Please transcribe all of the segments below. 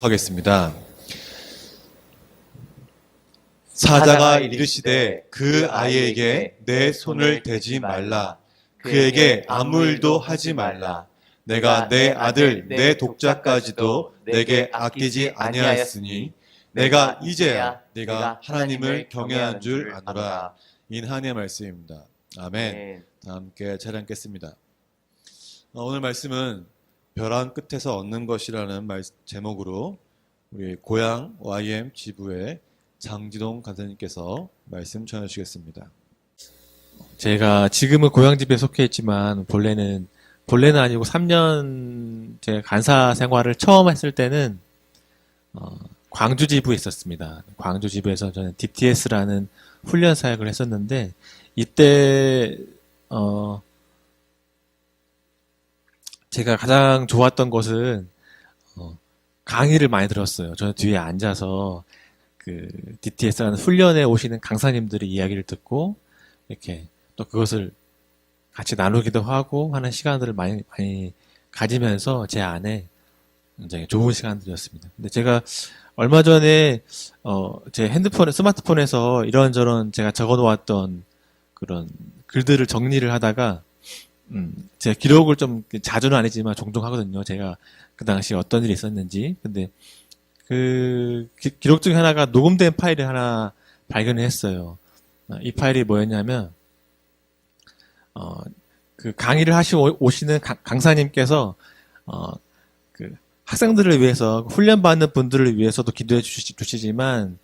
하겠습니다. 사자가 이르시되 그 아이에게 내 손을 대지 말라. 그에게 아무 일도 하지 말라. 내가 내 아들 내 독자까지도 내게 아끼지 아니하였으니 내가 이제야 네가 하나님을 경외한 줄 아노라. 인하의 말씀입니다. 아멘. 다 함께 잘 읽겠습니다. 오늘 말씀은 벼랑 끝에서 얻는 것이라는 제목으로 우리 고향 YM 지부의 장지동 간사님께서 말씀 전해주시겠습니다. 제가 지금은 고향집에 속해 있지만 본래는 아니고 3년 제 간사 생활을 처음 했을 때는 광주 지부에 있었습니다. 광주 지부에서 저는 DTS라는 훈련 사역을 했었는데 이때 제가 가장 좋았던 것은 강의를 많이 들었어요. 저는 뒤에 앉아서 그 DTS라는 훈련에 오시는 강사님들의 이야기를 듣고 이렇게 또 그것을 같이 나누기도 하고 하는 시간들을 많이 가지면서 제 안에 굉장히 좋은 시간들이었습니다. 근데 제가 얼마 전에 제 스마트폰에서 이런저런 제가 적어놓았던 그런 글들을 정리를 하다가 제가 기록을 좀 자주는 아니지만 종종 하거든요. 제가 그 당시 어떤 일이 있었는지. 근데 그 기록 중에 하나가 녹음된 파일을 하나 발견을 했어요. 이 파일이 뭐였냐면 그 강의를 오시는 강사님께서 그 학생들을 위해서 훈련받는 분들을 위해서도 기도해 주시지만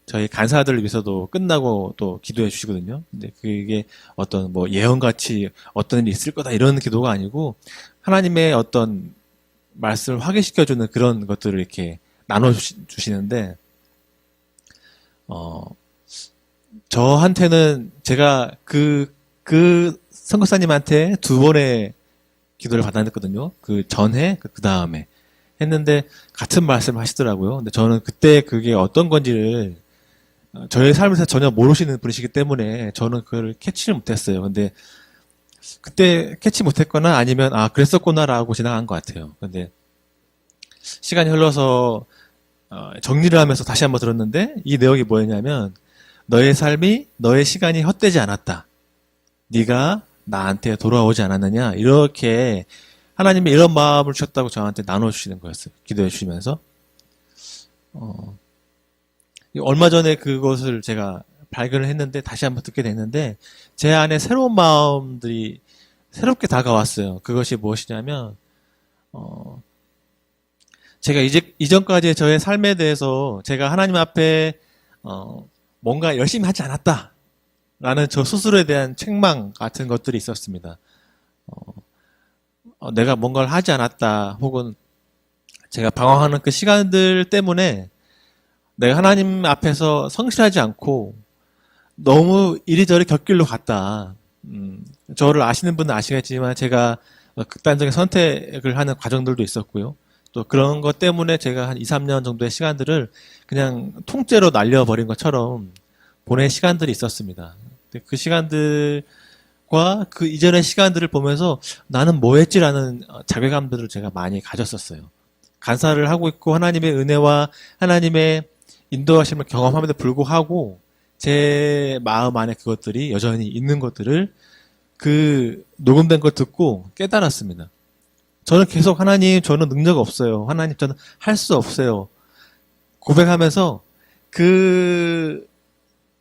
저희 간사들을 위해서도 끝나고 또 기도해 주시거든요. 근데 그게 어떤 뭐 예언같이 어떤 일이 있을 거다 이런 기도가 아니고 하나님의 어떤 말씀을 확인시켜주는 그런 것들을 이렇게 나눠주시는데 저한테는 제가 그 선교사님한테 2번의 기도를 받았거든요. 그 전에 그 다음에 했는데 같은 말씀을 하시더라고요. 근데 저는 그때 그게 어떤 건지를 저의 삶에서 전혀 모르시는 분이시기 때문에 저는 그걸 캐치를 못했어요. 근데 그때 캐치 못했거나 아니면 그랬었구나라고 지나간 것 같아요. 근데 시간이 흘러서 정리를 하면서 다시 한번 들었는데 이 내용이 뭐였냐면 너의 삶이 너의 시간이 헛되지 않았다. 네가 나한테 돌아오지 않았느냐 이렇게 하나님이 이런 마음을 주셨다고 저한테 나눠주시는 거였어요. 기도해 주시면서 얼마 전에 그것을 제가 발견을 했는데 다시 한번 듣게 됐는데 제 안에 새로운 마음들이 새롭게 다가왔어요. 그것이 무엇이냐면 제가 이전까지 저의 삶에 대해서 제가 하나님 앞에 뭔가 열심히 하지 않았다 라는 저 스스로에 대한 책망 같은 것들이 있었습니다. 내가 뭔가를 하지 않았다 혹은 제가 방황하는 그 시간들 때문에 내가 하나님 앞에서 성실하지 않고 너무 이리저리 곁길로 갔다. 저를 아시는 분은 아시겠지만 제가 극단적인 선택을 하는 과정들도 있었고요. 또 그런 것 때문에 제가 한 2, 3년 정도의 시간들을 그냥 통째로 날려버린 것처럼 보낸 시간들이 있었습니다. 그 시간들과 그 이전의 시간들을 보면서 나는 뭐 했지라는 자괴감들을 제가 많이 가졌었어요. 간사를 하고 있고 하나님의 은혜와 하나님의 인도하심을 경험함에도 불구하고 제 마음 안에 그것들이 여전히 있는 것들을 그 녹음된 걸 듣고 깨달았습니다. 저는 계속 하나님 저는 능력 없어요. 하나님 저는 할 수 없어요. 고백하면서 그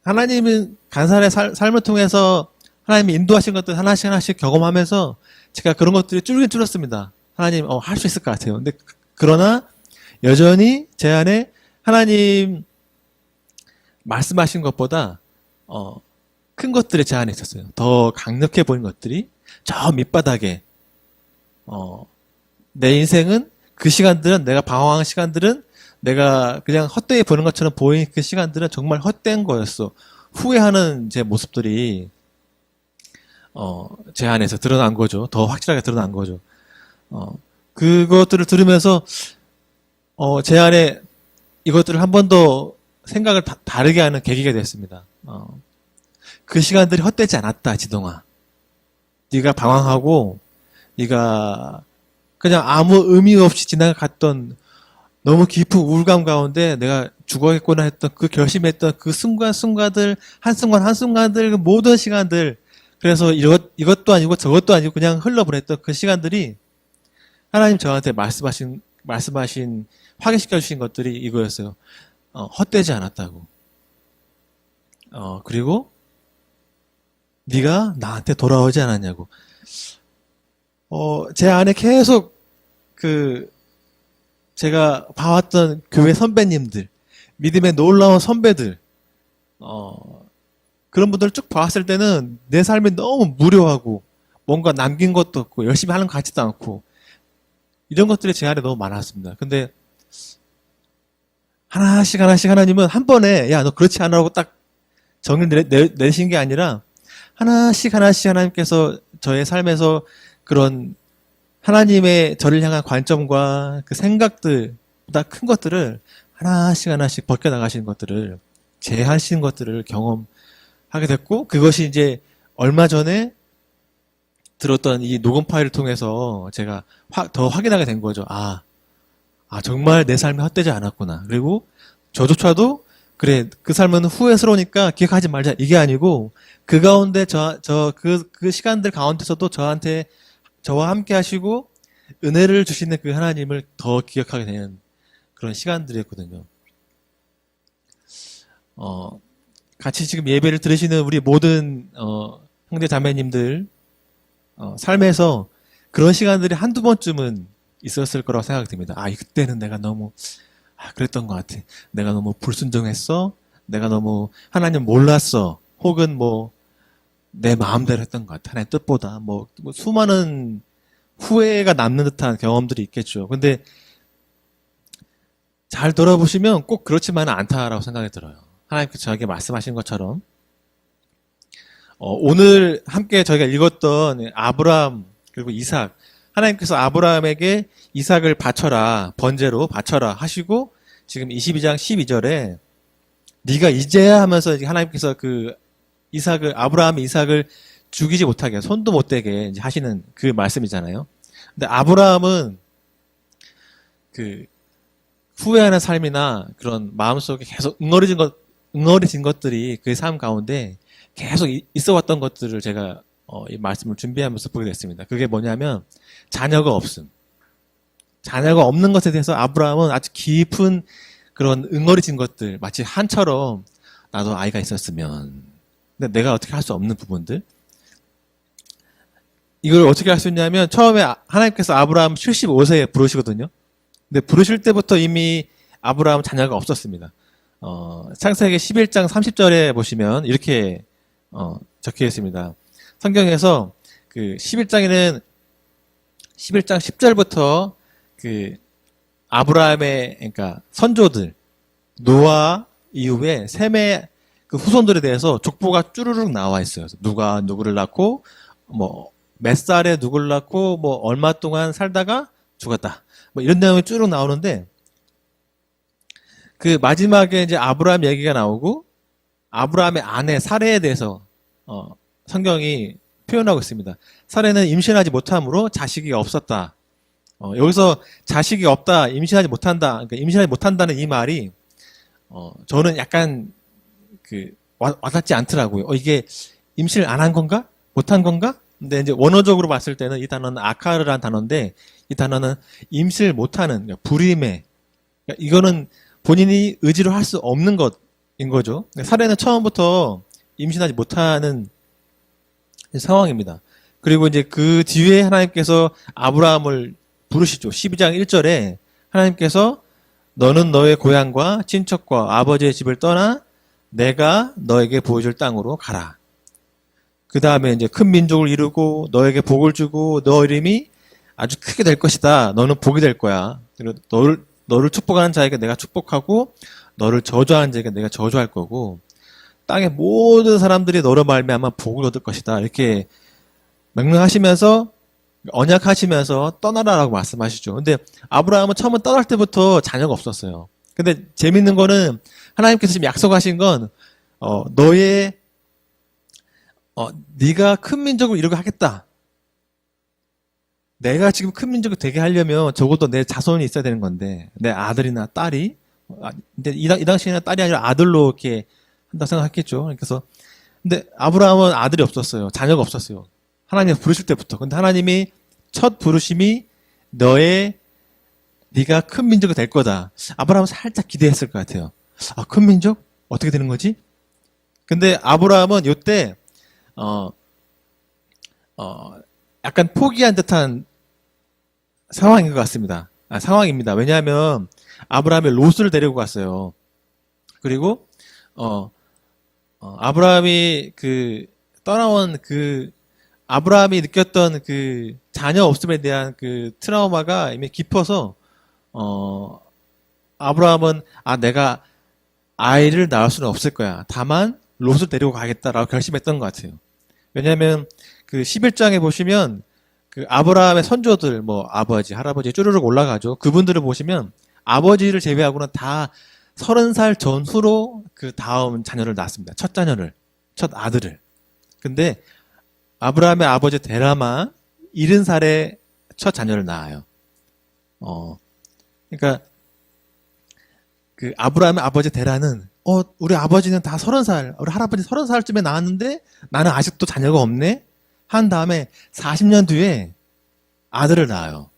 하나님은 간사의 삶을 통해서 하나님이 인도하신 것들 하나씩 하나씩 경험하면서 제가 그런 것들이 줄긴 줄었습니다. 하나님 할 수 있을 것 같아요. 근데 그러나 여전히 제 안에 하나님 말씀하신 것보다 큰 것들이 제 안에 있었어요. 더 강력해 보이는 것들이 저 밑바닥에 내 인생은 그 시간들은 내가 방황한 시간들은 내가 그냥 헛되이 보는 것처럼 보이는 그 시간들은 정말 헛된 거였어. 후회하는 제 모습들이 제 안에서 드러난 거죠. 더 확실하게 드러난 거죠. 그것들을 들으면서 제 안에 이것들을 한 번 더 생각을 다르게 하는 계기가 됐습니다. 그 시간들이 헛되지 않았다, 지동아. 네가 방황하고 네가 그냥 아무 의미 없이 지나갔던 너무 깊은 우울감 가운데 내가 죽어야겠구나 했던 그 결심했던 그 순간순간들, 한순간 한순간들, 그 모든 시간들, 그래서 이것도 아니고 저것도 아니고 그냥 흘러보냈던 그 시간들이 하나님 저한테 말씀하신, 확인시켜 주신 것들이 이거였어요. 헛되지 않았다고. 그리고 네가 나한테 돌아오지 않았냐고. 제 안에 계속 제가 봐왔던 교회 선배님들, 믿음의 놀라운 선배들, 그런 분들을 쭉 봤을 때는 내 삶이 너무 무료하고, 뭔가 남긴 것도 없고, 열심히 하는 것 같지도 않고, 이런 것들이 제 안에 너무 많았습니다. 근데, 하나씩 하나님은 한 번에, 야, 너 그렇지 않으라고 딱 정의를 내신 게 아니라, 하나씩 하나님께서 저의 삶에서 그런 하나님의 저를 향한 관점과 그 생각들보다 큰 것들을 하나씩 벗겨나가시는 것들을, 제하시는 것들을 경험하게 됐고, 그것이 이제 얼마 전에 들었던 이 녹음 파일을 통해서 제가 더 확인하게 된 거죠. 정말 내 삶이 헛되지 않았구나. 그리고 저조차도, 그래, 그 삶은 후회스러우니까 기억하지 말자. 이게 아니고, 그 가운데 그 시간들 가운데서도 저와 함께 하시고, 은혜를 주시는 그 하나님을 더 기억하게 되는 그런 시간들이었거든요. 같이 지금 예배를 들으시는 우리 모든, 형제 자매님들, 삶에서 그런 시간들이 한두 번쯤은 있었을 거라고 생각이 듭니다. 그때는 내가 너무, 그랬던 것 같아. 내가 너무 불순종했어. 내가 너무 하나님 몰랐어. 혹은 내 마음대로 했던 것 같아. 하나님 뜻보다. 수많은 후회가 남는 듯한 경험들이 있겠죠. 근데 잘 돌아보시면 꼭 그렇지만은 않다라고 생각이 들어요. 하나님께서 저에게 말씀하신 것처럼 오늘 함께 저희가 읽었던 아브라함 그리고 이삭, 하나님께서 아브라함에게 이삭을 바쳐라, 번제로 바쳐라 하시고 지금 22장 12절에 네가 이제야 하면서 하나님께서 아브라함의 이삭을 죽이지 못하게, 손도 못 대게 이제 하시는 그 말씀이잖아요. 근데 아브라함은 후회하는 삶이나 그런 마음속에 계속 응어리진 것들이 그의 삶 가운데 계속 있어 왔던 것들을 제가 이 말씀을 준비하면서 보게 됐습니다. 그게 뭐냐면 자녀가 없음. 자녀가 없는 것에 대해서 아브라함은 아주 깊은 그런 응어리진 것들, 마치 한처럼 나도 아이가 있었으면. 근데 내가 어떻게 할 수 없는 부분들. 이걸 어떻게 할 수 있냐면 처음에 하나님께서 아브라함 75세에 부르시거든요. 근데 부르실 때부터 이미 아브라함 자녀가 없었습니다. 창세기 11장 30절에 보시면 이렇게 적혀 있습니다. 성경에서 11장 10절부터 아브라함의 그러니까 선조들 노아 이후에 셈의 후손들에 대해서 족보가 쭈르륵 나와 있어요. 누가 누구를 낳고 몇 살에 누구를 낳고 얼마 동안 살다가 죽었다. 이런 내용이 쭈르륵 나오는데 그 마지막에 이제 아브라함 얘기가 나오고 아브라함의 아내 사레에 대해서 성경이 표현하고 있습니다. 사레는 임신하지 못함으로 자식이 없었다. 여기서 자식이 없다, 임신하지 못한다. 그러니까 임신하지 못한다는 이 말이 저는 약간 와닿지 않더라고요. 이게 임신을 안 한 건가? 못한 건가? 근데 이제 원어적으로 봤을 때는 이 단어는 아카르라는 단어인데 이 단어는 임신을 못하는 그러니까 불임의 그러니까 이거는 본인이 의지로 할 수 없는 것인 거죠. 사례는 처음부터 임신하지 못하는 상황입니다. 그리고 이제 그 뒤에 하나님께서 아브라함을 부르시죠. 12장 1절에 하나님께서 너는 너의 고향과 친척과 아버지의 집을 떠나 내가 너에게 보여줄 땅으로 가라. 그 다음에 이제 큰 민족을 이루고 너에게 복을 주고 너 이름이 아주 크게 될 것이다. 너는 복이 될 거야. 그리고 너를 축복하는 자에게 내가 축복하고 너를 저주하는 자에게 내가 저주할 거고 땅의 모든 사람들이 너로 말미암아 복을 얻을 것이다. 이렇게 명령하시면서 언약하시면서 떠나라라고 말씀하시죠. 근데 아브라함은 처음에 떠날 때부터 자녀가 없었어요. 근데 재밌는 거는 하나님께서 지금 약속하신 건 네가 큰 민족을 이루게 하겠다. 내가 지금 큰 민족이 되게 하려면 적어도 내 자손이 있어야 되는 건데, 내 아들이나 딸이, 근데 이 당시에는 딸이 아니라 아들로 이렇게 한다 생각했겠죠. 그래서, 근데 아브라함은 아들이 없었어요. 자녀가 없었어요. 하나님 부르실 때부터. 근데 하나님이 첫 부르심이 네가 큰 민족이 될 거다. 아브라함은 살짝 기대했을 것 같아요. 아, 큰 민족? 어떻게 되는 거지? 근데 아브라함은 요때, 약간 포기한 듯한 상황인 것 같습니다. 상황입니다. 왜냐하면 아브라함이 롯을 데리고 갔어요. 그리고 아브라함이 떠나온 아브라함이 느꼈던 자녀 없음에 대한 트라우마가 이미 깊어서 아브라함은 내가 아이를 낳을 수는 없을 거야. 다만 롯을 데리고 가겠다라고 결심했던 것 같아요. 왜냐하면 11장에 보시면 아브라함의 선조들, 뭐 아버지, 할아버지 쭈르륵 올라가죠. 그분들을 보시면 아버지를 제외하고는 다 30살 전후로 다음 자녀를 낳았습니다. 첫 자녀를, 첫 아들을. 근데 아브라함의 아버지 데라만 70살에 첫 자녀를 낳아요. 그러니까 아브라함의 아버지 데라는 우리 아버지는 다 30살, 우리 할아버지 30살쯤에 낳았는데 나는 아직도 자녀가 없네? 한 다음에 40년 뒤에 아들을 낳아요.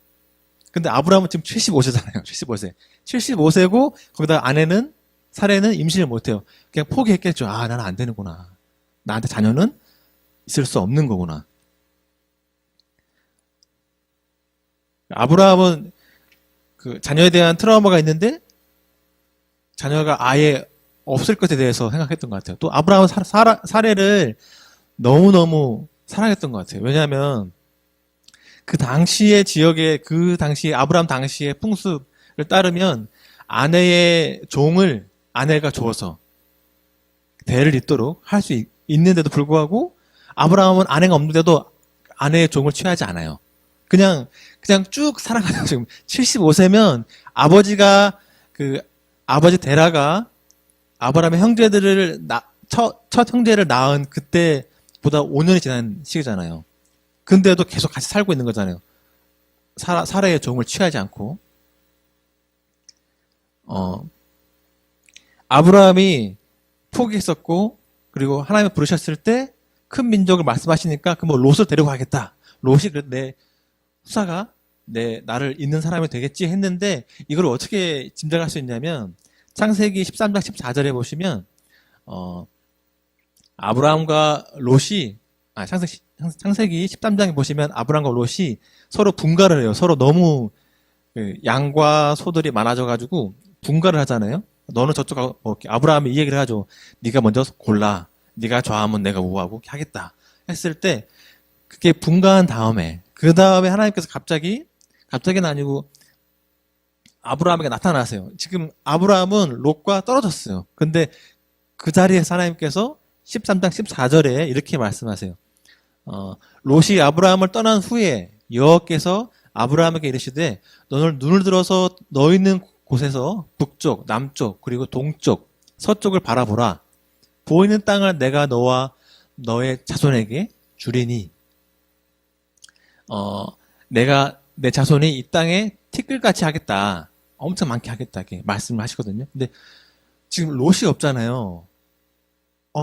근데 아브라함은 지금 75세잖아요. 75세. 75세고 거기다 아내는 사례는 임신을 못해요. 그냥 포기했겠죠. 나는 안 되는구나. 나한테 자녀는 있을 수 없는 거구나. 아브라함은 자녀에 대한 트라우마가 있는데 자녀가 아예 없을 것에 대해서 생각했던 것 같아요. 또 아브라함은 사례를 너무너무 사랑했던 것 같아요. 왜냐하면 그 당시의 지역에 당시 아브라함 당시의 풍습을 따르면 아내의 종을 아내가 줘서 대를 잇도록 할 수 있는데도 불구하고 아브라함은 아내가 없는데도 아내의 종을 취하지 않아요. 그냥 쭉 살아가요. 지금 75세면 아버지 데라가 아브라함의 형제들을 첫 형제를 낳은 그때보다 5년이 지난 시기잖아요. 근데도 계속 같이 살고 있는 거잖아요. 사라의 종을 취하지 않고. 아브라함이 포기했었고, 그리고 하나님이 부르셨을 때 큰 민족을 말씀하시니까 롯을 데리고 가겠다. 롯이 내 후사가 나를 잇는 사람이 되겠지 했는데 이걸 어떻게 짐작할 수 있냐면 창세기 13장 14절에 보시면 아브라함과 롯이 창세기 13장에 보시면 아브라함과 롯이 서로 분가를 해요. 서로 너무 양과 소들이 많아져가지고 분가를 하잖아요. 너는 저쪽 가고 아브라함이 이 얘기를 하죠. 네가 먼저 골라. 네가 좌하면 내가 우하고 하겠다. 했을 때 그게 분가한 다음에 그 다음에 하나님께서 갑자기는 아니고 아브라함에게 나타나세요. 지금 아브라함은 롯과 떨어졌어요. 근데 그 자리에서 하나님께서 13장 14절에 이렇게 말씀하세요. 롯이 아브라함을 떠난 후에 여호와께서 아브라함에게 이르시되 너는 눈을 들어서 너 있는 곳에서 북쪽, 남쪽, 그리고 동쪽, 서쪽을 바라보라. 보이는 땅을 내가 너와 너의 자손에게 주리니 내가 내 자손이 이 땅에 티끌같이 하겠다. 엄청 많게 하겠다. 이렇게 말씀을 하시거든요. 근데 지금 롯이 없잖아요.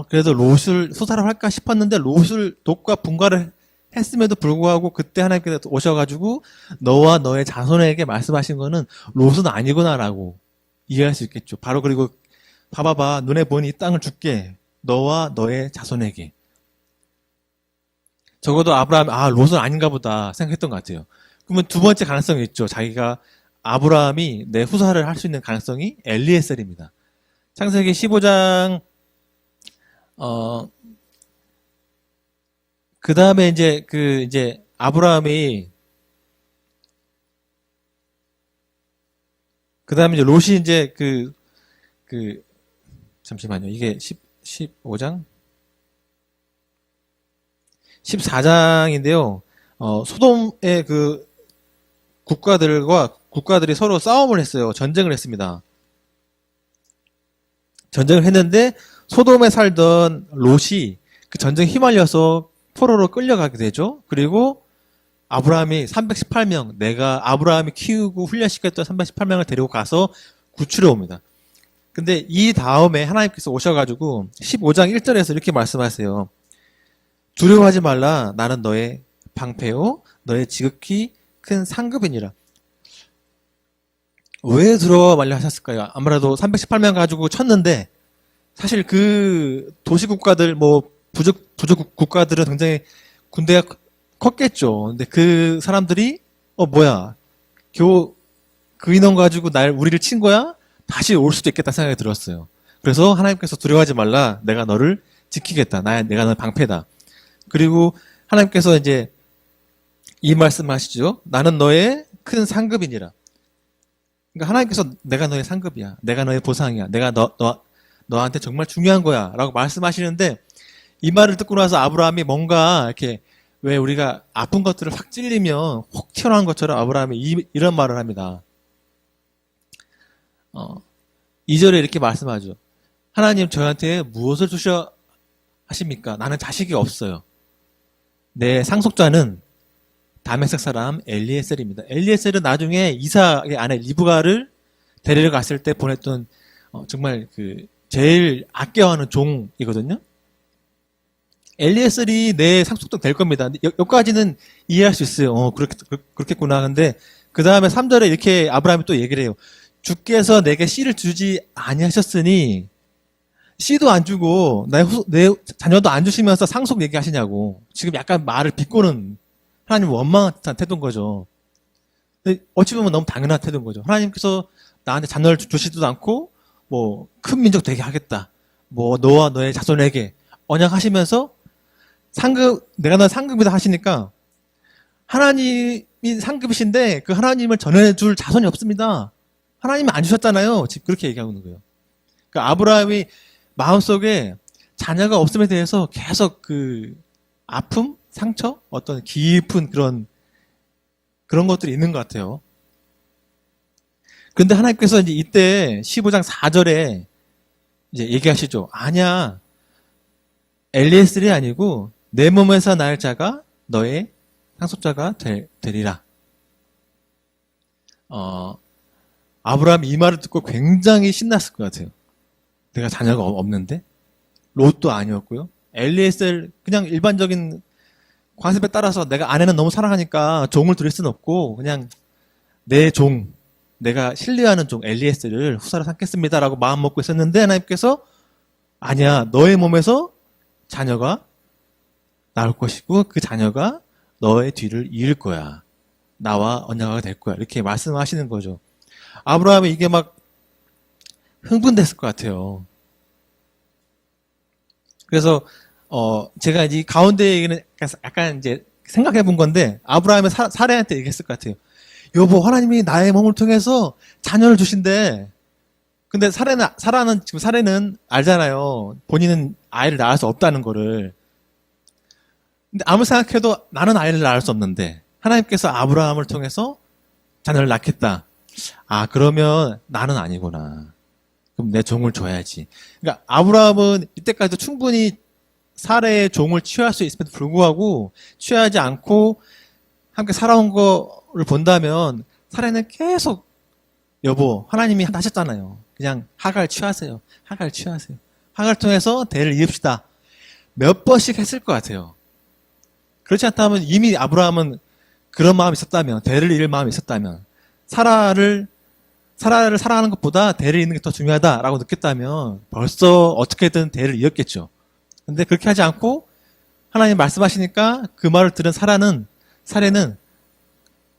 그래도 롯을 수사를 할까 싶었는데 롯과 분가를 했음에도 불구하고 그때 하나님께서 오셔가지고 너와 너의 자손에게 말씀하신 거는 롯은 아니구나라고 이해할 수 있겠죠. 바로 그리고 봐봐봐 눈에 보니 이 땅을 줄게. 너와 너의 자손에게. 적어도 아브라함이 롯은 아닌가 보다 생각했던 것 같아요. 그러면 두 번째 가능성이 있죠. 아브라함이 내 후사를 할 수 있는 가능성이 엘리에셀입니다. 창세기 15장 그 다음에 이제 아브라함이 그 다음에 이제 롯이 이제 잠시만요. 이게 15장 14장인데요. 소돔의 국가들이 서로 싸움을 했어요. 전쟁을 했습니다. 전쟁을 했는데 소돔에 살던 롯이 그 전쟁에 휘말려서 포로로 끌려가게 되죠. 그리고 아브라함이 318명, 내가 아브라함이 키우고 훈련시켰던 318명을 데리고 가서 구출해 옵니다. 근데 이 다음에 하나님께서 오셔가지고 15장 1절에서 이렇게 말씀하세요. 두려워하지 말라. 나는 너의 방패요. 너의 지극히 큰 상급이니라. 왜 두려워 말려 하셨을까요? 아무래도 318명 가지고 쳤는데 사실 그 도시국가들 뭐 부족 국가들은 굉장히 군대가 컸겠죠. 근데 그 사람들이 뭐야 겨우 그 인원 가지고 우리를 친 거야? 다시 올 수도 있겠다 생각이 들었어요. 그래서 하나님께서 두려워하지 말라. 내가 너를 지키겠다. 내가 너의 방패다. 그리고 하나님께서 이제 이 말씀하시죠. 나는 너의 큰 상급이니라. 그러니까 하나님께서 내가 너의 상급이야. 내가 너의 보상이야. 내가 너한테 정말 중요한 거야. 라고 말씀하시는데 이 말을 듣고 나서 아브라함이 뭔가 이렇게 왜 우리가 아픈 것들을 확 찔리면 혹 튀어나온 것처럼 아브라함이 이런 말을 합니다. 2절에 이렇게 말씀하죠. 하나님 저한테 무엇을 주셔 하십니까? 나는 자식이 없어요. 내 상속자는 다메섹 사람 엘리에셀입니다. 엘리에셀은 나중에 이삭의 아내 리브가를 데리러 갔을 때 보냈던 정말 그 제일 아껴하는 종이거든요. 엘리에셀이 내 상속자 될 겁니다. 여기까지는 이해할 수 있어요. 그렇겠구나. 근데 그 다음에 3절에 이렇게 아브라함이 또 얘기를 해요. 주께서 내게 씨를 주지 아니하셨으니 씨도 안 주고 내 자녀도 안 주시면서 상속 얘기하시냐고. 지금 약간 말을 비꼬는 하나님 원망한 태도인 거죠. 어찌 보면 너무 당연한 태도인 거죠. 하나님께서 나한테 자녀를 주시지도 않고 뭐 큰 민족 되게 하겠다. 뭐 너와 너의 자손에게 언약하시면서 내가 너의 상급이다 하시니까 하나님이 상급이신데 그 하나님을 전해줄 자손이 없습니다. 하나님이 안 주셨잖아요. 지금 그렇게 얘기하고 있는 거예요. 그러니까 아브라함이 마음속에 자녀가 없음에 대해서 계속 그 아픔, 상처, 어떤 깊은 그런 것들이 있는 것 같아요. 그런데 하나님께서 이제 이때 15장 4절에 이제 얘기하시죠. 아니야. 엘리에셀이 아니고 내 몸에서 날 자가 너의 상속자가 되리라. 아브라함이 이 말을 듣고 굉장히 신났을 것 같아요. 내가 자녀가 없는데? 롯도 아니었고요. 엘리에셀 그냥 일반적인 관습에 따라서 내가 아내는 너무 사랑하니까 종을 드릴 수는 없고 그냥 내 종, 내가 신뢰하는 종 엘리에셀을 후사로 삼겠습니다라고 마음 먹고 있었는데 하나님께서 아니야. 너의 몸에서 자녀가 나올 것이고 그 자녀가 너의 뒤를 이을 거야. 나와 언약하게 될 거야. 이렇게 말씀하시는 거죠. 아브라함이 이게 막 흥분됐을 것 같아요. 그래서 제가 이제 가운데 얘기는 약간 이제 생각해 본 건데 아브라함이 사례한테 얘기했을 것 같아요. 여보, 하나님이 나의 몸을 통해서 자녀를 주신대. 근데 사례는 알잖아요. 본인은 아이를 낳을 수 없다는 거를. 근데 아무리 생각해도 나는 아이를 낳을 수 없는데 하나님께서 아브라함을 통해서 자녀를 낳겠다. 그러면 나는 아니구나. 그럼 내 종을 줘야지. 그러니까 아브라함은 이때까지도 충분히 사례의 종을 취할 수 있음에도 불구하고 취하지 않고 함께 살아온 거를 본다면 사례는 계속 여보, 하나님이 하셨잖아요. 그냥 하갈 취하세요. 하갈 취하세요. 하갈 통해서 대를 이읍시다. 몇 번씩 했을 것 같아요. 그렇지 않다면 이미 아브라함은 그런 마음이 있었다면, 대를 이을 마음이 있었다면, 사라를 사랑하는 것보다 대를 잇는 게 더 중요하다라고 느꼈다면 벌써 어떻게든 대를 이었겠죠. 근데 그렇게 하지 않고 하나님 말씀하시니까 그 말을 들은 사례는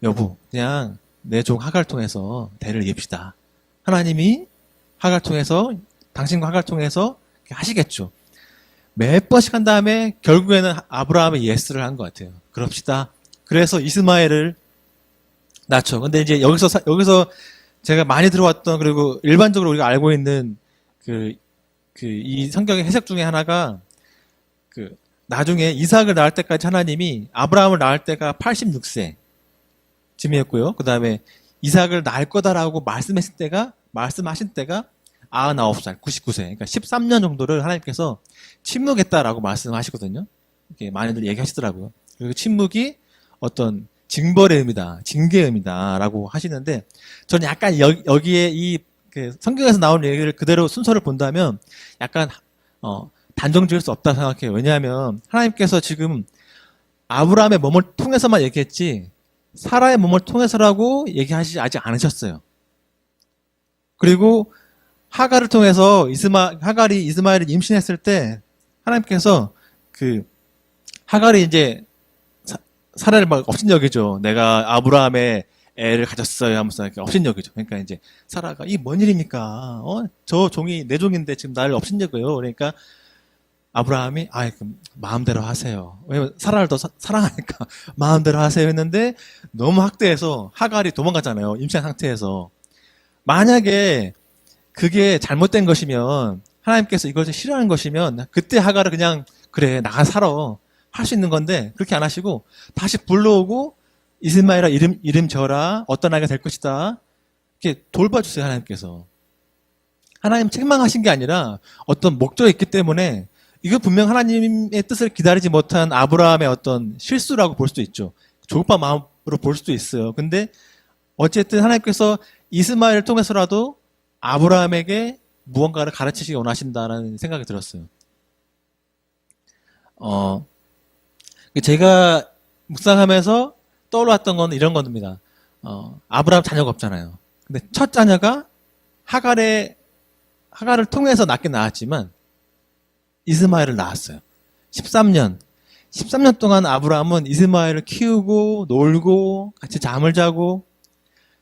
여보, 그냥 내 종 하갈 통해서 대를 이읍시다. 하나님이 하갈 통해서 당신과 하갈 통해서 하시겠죠. 몇 번씩 한 다음에 결국에는 아브라함의 예스를 한 것 같아요. 그럽시다. 그래서 이스마엘을 낳죠. 근데 이제 여기서 제가 많이 들어왔던 그리고 일반적으로 우리가 알고 있는 이 성경의 해석 중에 하나가 나중에 이삭을 낳을 때까지 하나님이 아브라함을 낳을 때가 86세 쯤이었고요. 그 다음에 이삭을 낳을 거다라고 말씀하신 때가 99살, 99세. 그러니까 13년 정도를 하나님께서 침묵했다라고 말씀하시거든요. 이렇게 많이들 얘기하시더라고요. 그리고 침묵이 어떤 징벌의 의미다, 징계의 의미다라고 하시는데 저는 약간 여기에 그 성경에서 나오는 얘기를 그대로 순서를 본다면 약간 단정 지을 수 없다 생각해요. 왜냐하면 하나님께서 지금 아브라함의 몸을 통해서만 얘기했지 사라의 몸을 통해서라고 얘기하지 아직 않으셨어요. 그리고 하갈을 통해서 하갈이 이스마엘을 임신했을 때 하나님께서 그 하갈이 이제 사라를 막 업신여기죠. 내가 아브라함의 애를 가졌어요 하면서 이렇게 업신여기죠. 그러니까 이제 사라가 이 뭔 일입니까? 저 종이 내 종인데 지금 나를 업신여겨요. 그러니까 아브라함이 그럼 마음대로 하세요. 왜냐면 사라를 더 사랑하니까 마음대로 하세요 했는데 너무 학대해서 하갈이 도망가잖아요. 임신한 상태에서. 만약에 그게 잘못된 것이면 하나님께서 이것을 싫어하는 것이면 그때 하갈을 그냥 그래 나가 살아 할 수 있는 건데 그렇게 안 하시고 다시 불러오고 이스마엘아 이름 지어라 어떤 아이가 될 것이다 이렇게 돌봐주세요. 하나님께서 하나님 책망하신 게 아니라 어떤 목적이 있기 때문에 이거 분명 하나님의 뜻을 기다리지 못한 아브라함의 어떤 실수라고 볼 수도 있죠. 조급한 마음으로 볼 수도 있어요. 근데 어쨌든 하나님께서 이스마엘을 통해서라도 아브라함에게 무언가를 가르치시기 원하신다라는 생각이 들었어요. 제가 묵상하면서 떠올랐던 건 이런 겁니다. 아브라함 자녀가 없잖아요. 근데 첫 자녀가 하갈을 통해서 낳긴 낳았지만 이스마엘을 낳았어요. 13년 동안 아브라함은 이스마엘을 키우고 놀고 같이 잠을 자고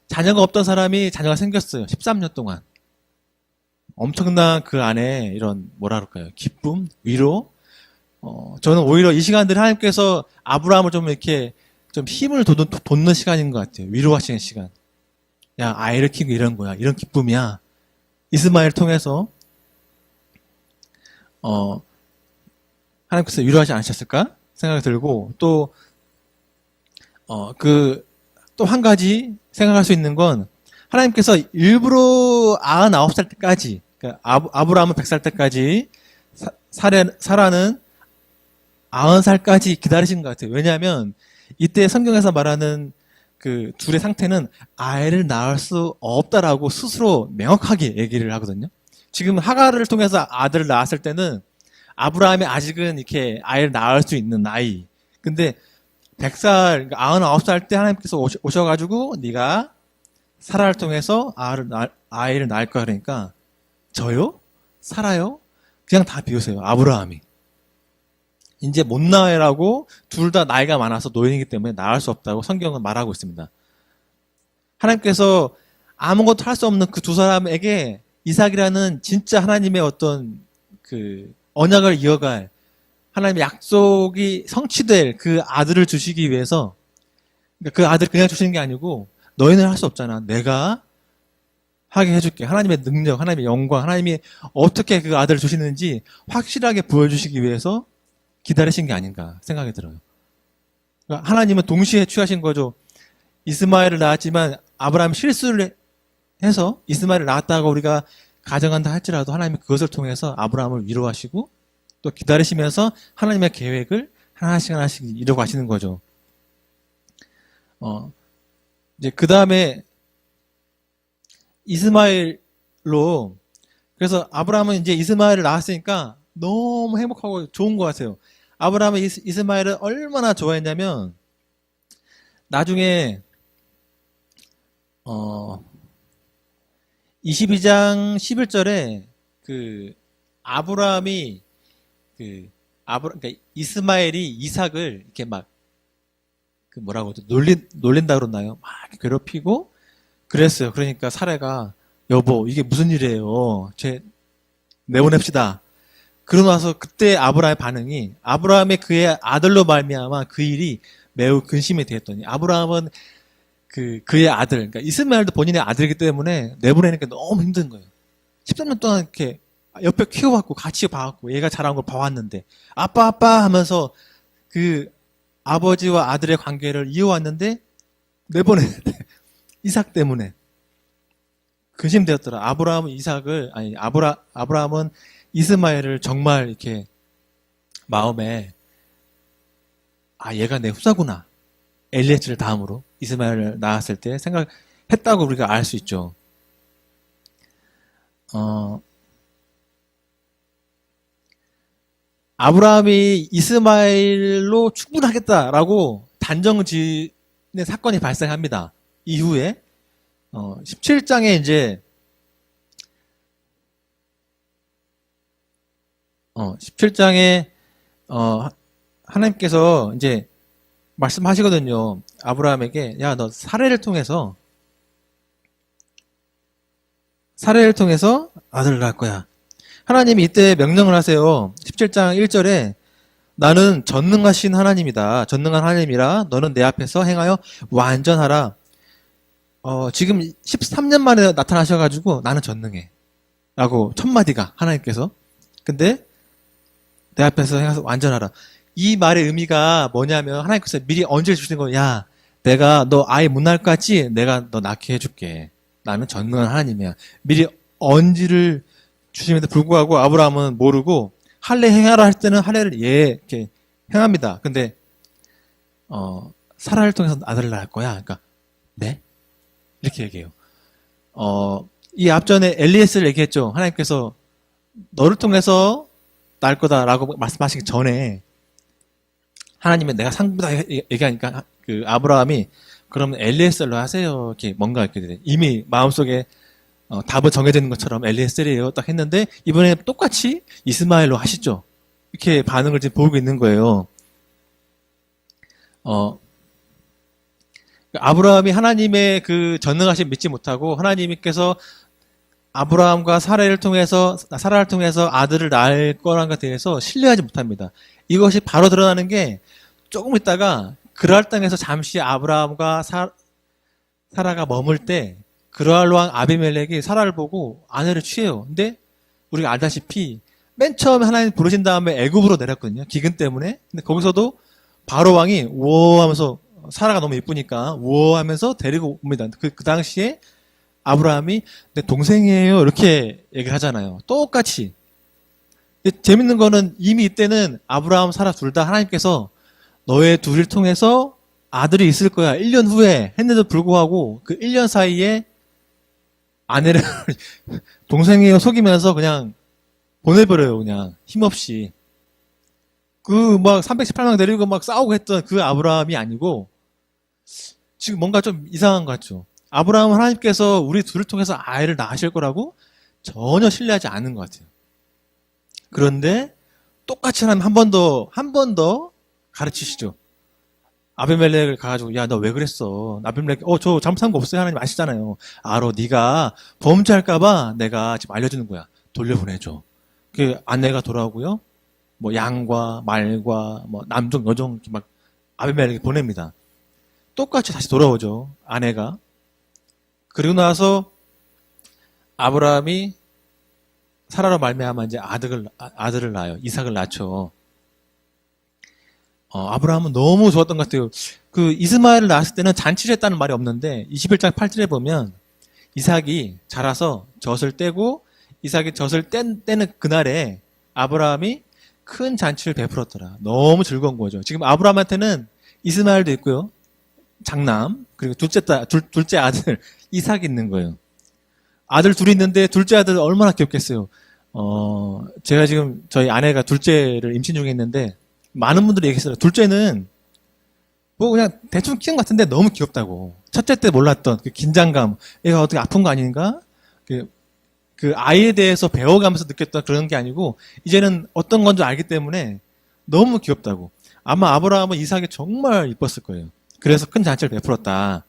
자녀가 없던 사람이 자녀가 생겼어요. 13년 동안. 엄청난 그 안에 이런 뭐라 그럴까요? 기쁨, 위로. 저는 오히려 이 시간들이 하나님께서 아브라함을 좀 이렇게 좀 힘을 돋는 시간인 것 같아요. 위로하시는 시간. 야, 아이를 키우고 이런 거야. 이런 기쁨이야. 이스마엘 통해서 하나님께서 위로하지 않으셨을까 생각이 들고 또 또 한 가지 생각할 수 있는 건 하나님께서 일부러 99살 때까지 그러니까 아브라함은 100살 때까지 사라는 90살까지 기다리신 것 같아요. 왜냐하면 이때 성경에서 말하는 그 둘의 상태는 아이를 낳을 수 없다라고 스스로 명확하게 얘기를 하거든요. 지금 하갈을 통해서 아들을 낳았을 때는 아브라함이 아직은 이렇게 아이를 낳을 수 있는 나이. 근데 100살, 99살 때 하나님께서 오셔가지고 네가 사라를 통해서 아이를 낳을 거야. 그러니까 저요? 사라요? 그냥 다 비우세요. 아브라함이. 이제 못 낳으라고 둘 다 나이가 많아서 노인이기 때문에 낳을 수 없다고 성경은 말하고 있습니다. 하나님께서 아무것도 할 수 없는 그 두 사람에게 이삭이라는 진짜 하나님의 어떤 그 언약을 이어갈 하나님의 약속이 성취될 그 아들을 주시기 위해서 그 아들을 그냥 주시는 게 아니고 너희는 할 수 없잖아. 내가 하게 해줄게. 하나님의 능력, 하나님의 영광, 하나님이 어떻게 그 아들을 주시는지 확실하게 보여주시기 위해서 기다리신 게 아닌가 생각이 들어요. 그러니까 하나님은 동시에 취하신 거죠. 이스마엘을 낳았지만 아브라함이 실수를 해서 이스마엘을 낳았다고 우리가 가정한다 할지라도 하나님이 그것을 통해서 아브라함을 위로하시고 또 기다리시면서 하나님의 계획을 하나씩 이루어 가시는 거죠. 이제 그 다음에 이스마엘로 그래서 아브라함은 이제 이스마엘을 낳았으니까 너무 행복하고 좋은 것 같아요. 아브라함은 이스마엘을 얼마나 좋아했냐면 나중에 22장 11절에 그 아브라함이 그러니까 이스마엘이 이삭을 이렇게 막 그 뭐라고 놀린다 그러나요? 막 괴롭히고 그랬어요. 그러니까 사라가 여보 이게 무슨 일이에요? 쟤 내보냅시다. 그러고 나서 그때 아브라함의 반응이 아브라함의 그의 아들로 말미암아 그 일이 매우 근심이 되었더니 아브라함은 그의 아들, 그러니까 이스마엘도 본인의 아들이기 때문에 내보내는 게 너무 힘든 거예요. 13년 동안 이렇게 옆에 키워봤고 같이 봐왔고 얘가 자란 걸 봐왔는데 아빠 하면서 그 아버지와 아들의 관계를 이어왔는데 내보내는데 이삭 때문에 근심되었더라. 아브라함은 이스마엘을 정말 이렇게 마음에 얘가 내 후사구나 엘리에스를 다음으로 이스마엘을 낳았을 때 생각했다고 우리가 알 수 있죠. 아브라함이 이스마엘로 충분하겠다라고 단정 지은 사건이 발생합니다. 이후에 17장에 이제 17장에 하나님께서 이제 말씀하시거든요. 아브라함에게 야, 너 사례를 통해서 아들을 낳을 거야. 하나님이 이때 명령을 하세요. 17장 1절에 나는 전능하신 하나님이다. 전능한 하나님이라 너는 내 앞에서 행하여 완전하라. 지금 13년 만에 나타나셔가지고 나는 전능해. 라고 첫 마디가 하나님께서. 근데 내 앞에서 행해서 완전하라. 이 말의 의미가 뭐냐면 하나님께서 미리 언지를 주시는 거예요. 야, 내가 너 아이 못 낳을 것 같지? 내가 너 낳게 해줄게. 나는 전능한 하나님이야. 미리 언지를 주심에도 불구하고 아브라함은 모르고 할례 행하라 할 때는 할례를 이렇게 행합니다. 근데 사라를 통해서 아들을 낳을 거야. 그러니까 네? 이렇게 얘기해요. 이 앞전에 엘리에스를 얘기했죠. 하나님께서 너를 통해서 낳을 거다라고 말씀하시기 전에 하나님은 내가 상부다 얘기하니까 그 아브라함이 그러면 엘리에스로 하세요. 이렇게 뭔가 이렇게 돼. 이미 마음속에 답은 정해지는 것처럼 엘리에셀이에요. 딱 했는데 이번에 똑같이 이스마엘로 하시죠. 이렇게 반응을 지금 보이고 있는 거예요. 아브라함이 하나님의 그 전능하심 믿지 못하고 하나님께서 아브라함과 사라를 통해서 아들을 낳을 거란 것에 대해서 신뢰하지 못합니다. 이것이 바로 드러나는 게 조금 있다가 그랄 땅에서 잠시 아브라함과 사라가 머물 때 그랄 왕 아비멜렉이 사라를 보고 아내를 취해요. 근데 우리가 알다시피 맨 처음에 하나님 부르신 다음에 애굽으로 내렸거든요. 기근 때문에. 근데 거기서도 바로 왕이 우와 하면서 사라가 너무 이쁘니까 우와 하면서 데리고 옵니다. 그 당시에 아브라함이 내 동생이에요. 이렇게 얘기를 하잖아요. 똑같이. 재밌는 거는 이미 이때는 아브라함, 사라 둘 다 하나님께서 너의 둘을 통해서 아들이 있을 거야. 1년 후에 했는데도 불구하고 그 1년 사이에 아내를 동생이에요 속이면서 그냥 보내버려요. 그냥 힘없이. 그 막 318명 데리고 막 싸우고 했던 그 아브라함이 아니고 지금 뭔가 좀 이상한 것 같죠. 아브라함은 하나님께서 우리 둘을 통해서 아이를 낳으실 거라고 전혀 신뢰하지 않는 것 같아요. 그런데 똑같이 하나님 한 번 더 가르치시죠. 아비멜렉을 가가지고 야, 너 왜 그랬어? 아비멜렉 저 잘못한 거 없어요. 하나님 아시잖아요. 알어. 네가 범죄할까봐 내가 지금 알려주는 거야. 돌려보내줘. 그 아내가 돌아오고요. 뭐 양과 말과 뭐 남종 여종 이렇게 막 아비멜렉이 보냅니다. 똑같이 다시 돌아오죠. 아내가. 그리고 나서 아브라함이 사라로 말미암아 이제 아들을 낳아요. 이삭을 낳죠. 아브라함은 너무 좋았던 것 같아요. 그 이스마엘을 낳았을 때는 잔치를 했다는 말이 없는데 21장 8절에 보면 이삭이 자라서 젖을 떼고 이삭이 젖을 떼는 그날에 아브라함이 큰 잔치를 베풀었더라. 너무 즐거운 거죠. 지금 아브라함한테는 이스마엘도 있고요. 장남 그리고 둘째 아들 이삭이 있는 거예요. 아들 둘이 있는데 둘째 아들 얼마나 귀엽겠어요. 제가 지금 저희 아내가 둘째를 임신 중에 있는데 많은 분들이 얘기했어요. 둘째는 뭐 그냥 대충 키운 것 같은데 너무 귀엽다고. 첫째 때 몰랐던 그 긴장감, 얘가 어떻게 아픈 거 아닌가? 그 아이에 대해서 배워가면서 느꼈던 그런 게 아니고 이제는 어떤 건 줄 알기 때문에 너무 귀엽다고. 아마 아브라함은 이삭이 정말 이뻤을 거예요. 그래서 큰 잔치를 베풀었다.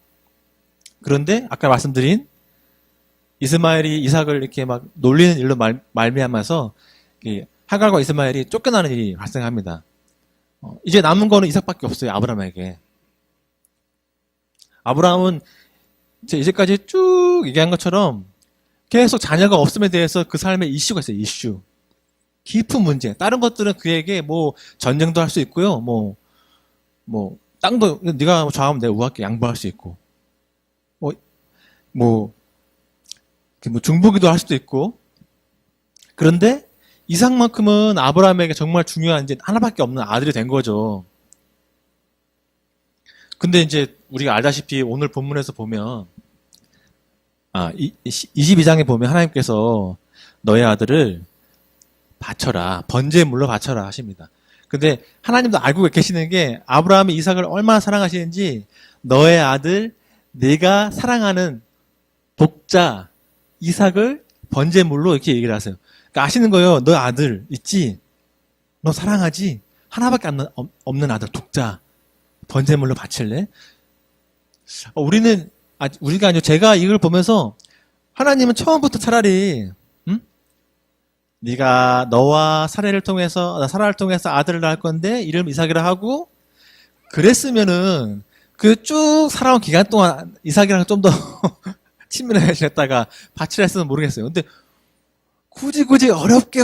그런데 아까 말씀드린 이스마엘이 이삭을 이렇게 막 놀리는 일로 말미암아서 하갈과 이스마엘이 쫓겨나는 일이 발생합니다. 이제 남은 거는 이삭밖에 없어요. 아브라함에게. 아브라함은 이제까지 쭉 얘기한 것처럼 계속 자녀가 없음에 대해서 그 삶에 이슈가 있어요. 이슈. 깊은 문제. 다른 것들은 그에게 뭐 전쟁도 할 수 있고요. 뭐 땅도 네가 좌우하면 내가 우할게 양보할 수 있고. 뭐 중보기도 할 수도 있고. 그런데 이삭만큼은 아브라함에게 정말 중요한 이제 하나밖에 없는 아들이 된 거죠. 근데 이제 우리가 알다시피 오늘 본문에서 보면 22장에 보면 하나님께서 너의 아들을 바쳐라. 번제물로 바쳐라 하십니다. 근데 하나님도 알고 계시는 게 아브라함이 이삭을 얼마나 사랑하시는지 너의 아들 내가 사랑하는 독자 이삭을 번제물로 이렇게 얘기를 하세요. 그러니까 아시는 거예요. 너 아들 있지? 너 사랑하지? 하나밖에 없는 아들 독자 번제물로 바칠래? 우리가 아니고 제가 이걸 보면서 하나님은 처음부터 차라리 네가 너와 사라를 통해서 아들을 낳을 건데 이름 이삭이라 하고 그랬으면은 그 쭉 살아온 기간 동안 이삭이랑 좀 더 친밀하게 지냈다가 바치라 했으면 모르겠어요. 근데 굳이 어렵게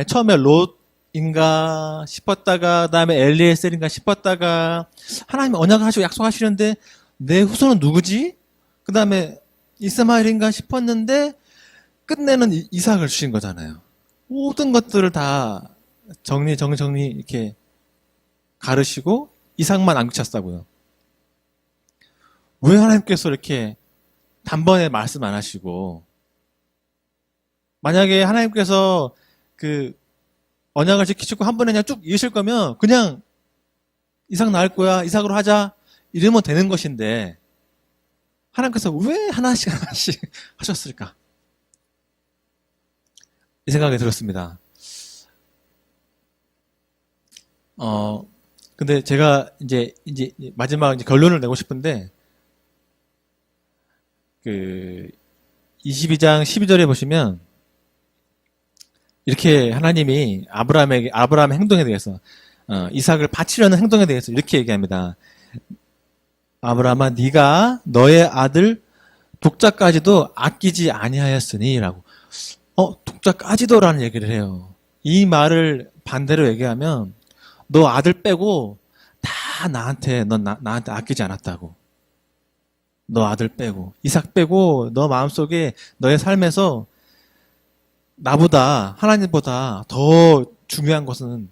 처음에 롯인가 싶었다가 그다음에 엘리에셀인가 싶었다가 하나님이 언약을 하시고 약속하시는데 내 후손은 누구지? 그다음에 이스마엘인가 싶었는데 끝내는 이삭을 주신 거잖아요. 모든 것들을 다 정리 이렇게 가르시고 이삭만 안 그쳤다고요. 왜 하나님께서 이렇게 단번에 말씀 안 하시고 만약에 하나님께서 그 언약을 지키시고 한 번에 그냥 쭉 이으실 거면 그냥 이삭 낳을 거야 이삭으로 하자 이러면 되는 것인데 하나님께서 왜 하나씩 하셨을까? 이 생각이 들었습니다. 근데 제가 이제 마지막 결론을 내고 싶은데, 22장 12절에 보시면, 이렇게 하나님이 아브라함의 행동에 대해서, 이삭을 바치려는 행동에 대해서 이렇게 얘기합니다. 아브라함아, 네가 너의 아들 독자까지도 아끼지 아니하였으니, 라고. 독자까지도라는 얘기를 해요. 이 말을 반대로 얘기하면 너 아들 빼고 다 나한테 아끼지 않았다고. 너 아들 빼고 이삭 빼고 너 마음속에 너의 삶에서 나보다 하나님보다 더 중요한 것은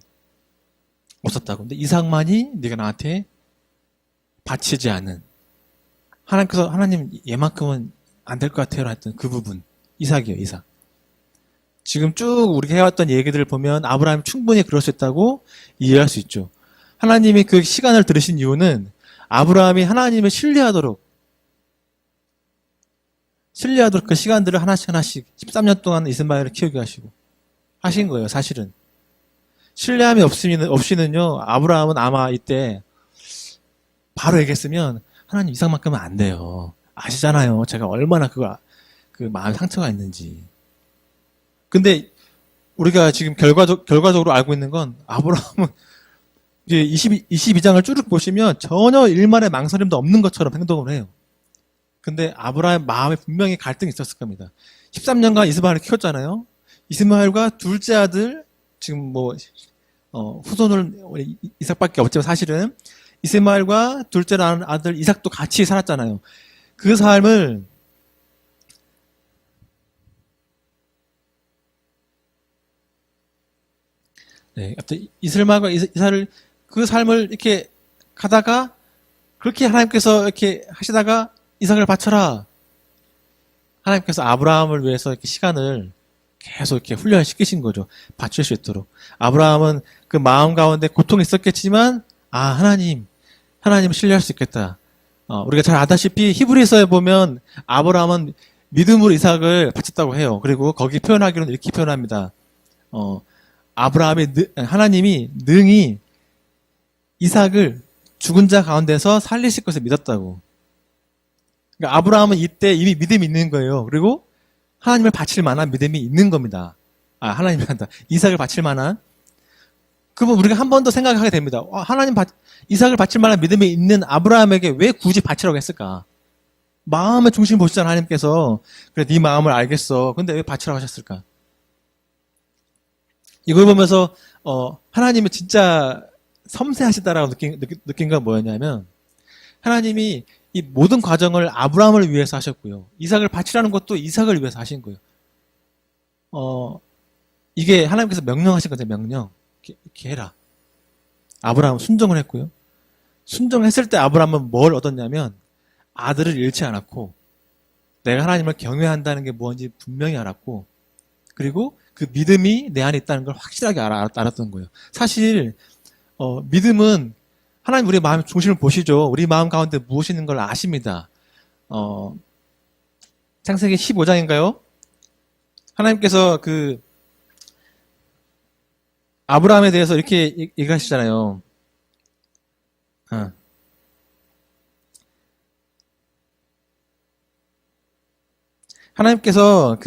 없었다고. 근데 이삭만이 네가 나한테 바치지 않은 하나님 얘만큼은 안 될 것 같아요 했던 그 부분 이삭이에요. 이삭. 지금 쭉 우리가 해왔던 얘기들을 보면 아브라함이 충분히 그럴 수 있다고 이해할 수 있죠. 하나님이 그 시간을 들으신 이유는 아브라함이 하나님을 신뢰하도록 그 시간들을 하나씩 13년 동안 이스마엘을 키우게 하신 거예요. 사실은. 신뢰함이 없이는요 아브라함은 아마 이때 바로 얘기했으면 하나님 이삭만큼은 안 돼요. 아시잖아요. 제가 얼마나 그 마음 상처가 있는지. 근데 우리가 지금 결과적으로 알고 있는 건 아브라함은 이제 22장을 쭉 보시면 전혀 일말의 망설임도 없는 것처럼 행동을 해요. 근데 아브라함의 마음에 분명히 갈등이 있었을 겁니다. 13년간 이스마엘을 키웠잖아요. 이스마엘과 둘째 아들 지금 후손을 이삭밖에 없지만 사실은 이스마엘과 둘째 아들 이삭도 같이 살았잖아요. 그 삶을 이스마엘과 이삭을 그 삶을 이렇게 가다가 그렇게 하나님께서 이렇게 하시다가 이삭을 바쳐라. 하나님께서 아브라함을 위해서 이렇게 시간을 계속 이렇게 훈련시키신 거죠. 바칠 수 있도록. 아브라함은 그 마음 가운데 고통이 있었겠지만 하나님을 신뢰할 수 있겠다. 우리가 잘 아다시피 히브리서에 보면 아브라함은 믿음으로 이삭을 바쳤다고 해요. 그리고 거기 표현하기로는 이렇게 표현합니다. 하나님이 능히 이삭을 죽은 자 가운데서 살리실 것을 믿었다고. 그러니까 아브라함은 이때 이미 믿음이 있는 거예요. 그리고 하나님을 바칠 만한 믿음이 있는 겁니다. 하나님이 한다. 이삭을 바칠 만한. 그러면 우리가 한 번 더 생각하게 됩니다. 이삭을 바칠 만한 믿음이 있는 아브라함에게 왜 굳이 바치라고 했을까? 마음의 중심 보시잖아, 하나님께서. 그래, 네 마음을 알겠어. 근데 왜 바치라고 하셨을까? 이걸 보면서, 하나님은 진짜 섬세하시다라고 느낀 건 뭐였냐면, 하나님이 이 모든 과정을 아브라함을 위해서 하셨고요. 이삭을 바치라는 것도 이삭을 위해서 하신 거예요. 이게 하나님께서 명령하신 거죠, 명령. 이렇게 해라. 아브라함은 순종을 했고요. 순종했을 때 아브라함은 뭘 얻었냐면 아들을 잃지 않았고 내가 하나님을 경외한다는 게 뭔지 분명히 알았고 그리고 그 믿음이 내 안에 있다는 걸 확실하게 알았던 거예요. 사실 믿음은 하나님 우리 마음 중심을 보시죠. 우리 마음 가운데 무엇이 있는 걸 아십니다. 창세기 15장인가요? 하나님께서 그 아브라함에 대해서 이렇게 얘기하시잖아요. 하나님께서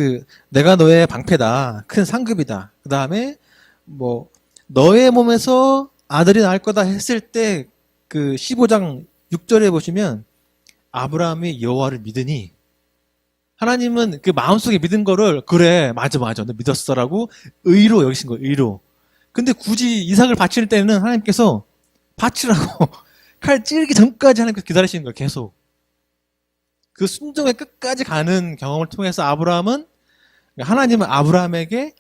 내가 너의 방패다, 큰 상급이다. 그 다음에 뭐 너의 몸에서 아들이 나올 거다 했을 때 그 15장 6절에 보시면 아브라함이 여호와를 믿으니 하나님은 그 마음속에 믿은 거를 그래 맞아 너 믿었어라고 의로 여기신 거예요. 의로. 근데 굳이 이삭을 바칠 때는 하나님께서 바치라고 칼 찌르기 전까지 하나님께서 기다리시는 거예요. 계속. 그 순종의 끝까지 가는 경험을 통해서 하나님은 아브라함에게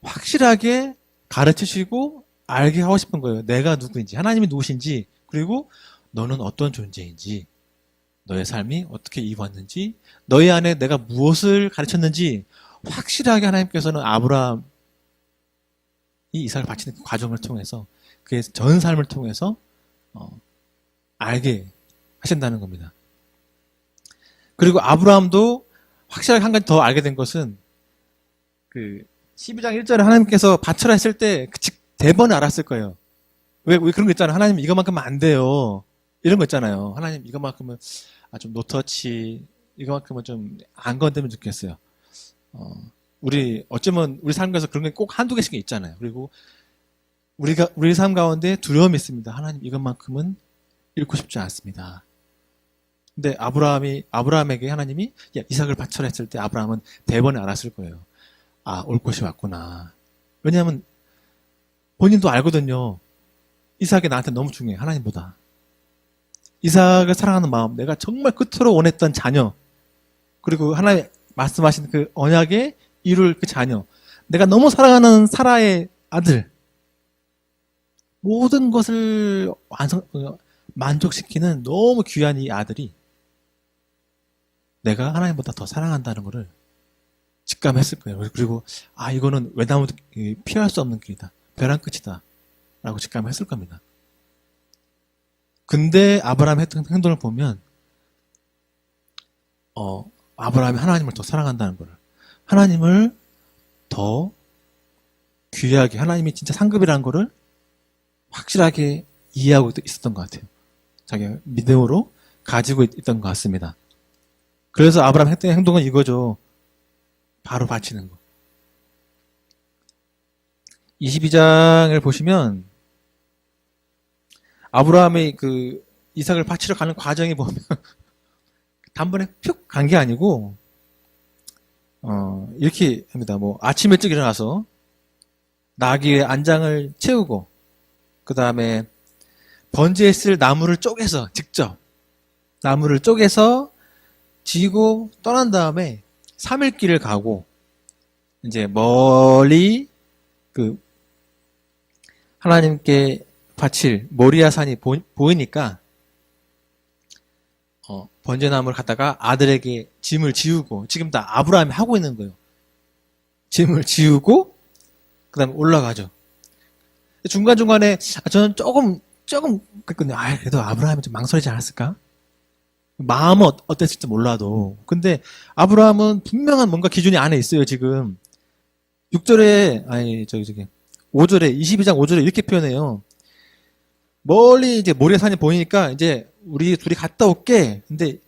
확실하게 가르치시고 알게 하고 싶은 거예요. 내가 누구인지, 하나님이 누구신지, 그리고 너는 어떤 존재인지, 너의 삶이 어떻게 이루어졌는지, 너의 안에 내가 무엇을 가르쳤는지 확실하게 하나님께서는 아브라함이 이삭을 바치는 그 과정을 통해서 그의 전 삶을 통해서 알게 하신다는 겁니다. 그리고 아브라함도 확실하게 한 가지 더 알게 된 것은 12장 1절에 하나님께서 바쳐라 했을 때 대번에 알았을 거예요. 왜 그런 거 있잖아요. 하나님 이거만큼은 안 돼요. 이런 거 있잖아요. 하나님 이거만큼은 좀 노터치, 이거만큼은 좀 안 건드면 좋겠어요. 어쩌면 우리 삶 가서 그런 게 꼭 한두 개씩 있잖아요. 그리고 우리 삶 가운데 두려움이 있습니다. 하나님 이것만큼은 잃고 싶지 않습니다. 근데 아브라함에게 하나님이 이삭을 바쳐라 했을 때 아브라함은 대번에 알았을 거예요. 올 것이 왔구나. 왜냐하면 본인도 알거든요. 이삭이 나한테 너무 중요해. 하나님보다. 이삭을 사랑하는 마음, 내가 정말 끝으로 원했던 자녀, 그리고 하나님 말씀하신 그 언약에 이룰 그 자녀, 내가 너무 사랑하는 사라의 아들, 모든 것을 만족시키는 너무 귀한 이 아들이 내가 하나님보다 더 사랑한다는 것을 직감했을 거예요. 그리고 이거는 외나무도 피할 수 없는 길이다. 벼랑 끝이다. 라고 직감했을 겁니다. 근데 아브라함의 했던 행동을 보면 아브라함이 하나님을 더 사랑한다는 거를, 하나님을 더 귀하게, 하나님이 진짜 상급이라는 거를 확실하게 이해하고 있었던 것 같아요. 자기가 믿음으로 가지고 있던 것 같습니다. 그래서 아브라함 했던 행동은 이거죠. 바로 바치는 거. 22장을 보시면 아브라함의 이삭을 바치러 가는 과정이 보면 단번에 푹 간 게 아니고 이렇게 합니다. 아침 일찍 일어나서 나귀의 안장을 채우고 그 다음에 번제에 쓸 나무를 쪼개서 직접 나무를 쪼개서 지고 떠난 다음에 3일 길을 가고 이제 멀리 하나님께 바칠 모리아 산이 보이니까 번제나무를 갖다가 아들에게 짐을 지우고, 지금 다 아브라함이 하고 있는 거예요. 짐을 지우고 그 다음에 올라가죠. 중간중간에 저는 조금 그랬거든요. 그래도 아브라함이 좀 망설이지 않았을까? 마음은 어땠을지 몰라도. 근데 아브라함은 분명한 뭔가 기준이 안에 있어요. 지금 6절에 5절에 22장 5절에 이렇게 표현해요. 멀리 이제 모래산이 보이니까 이제 우리 둘이 갔다 올게. 근데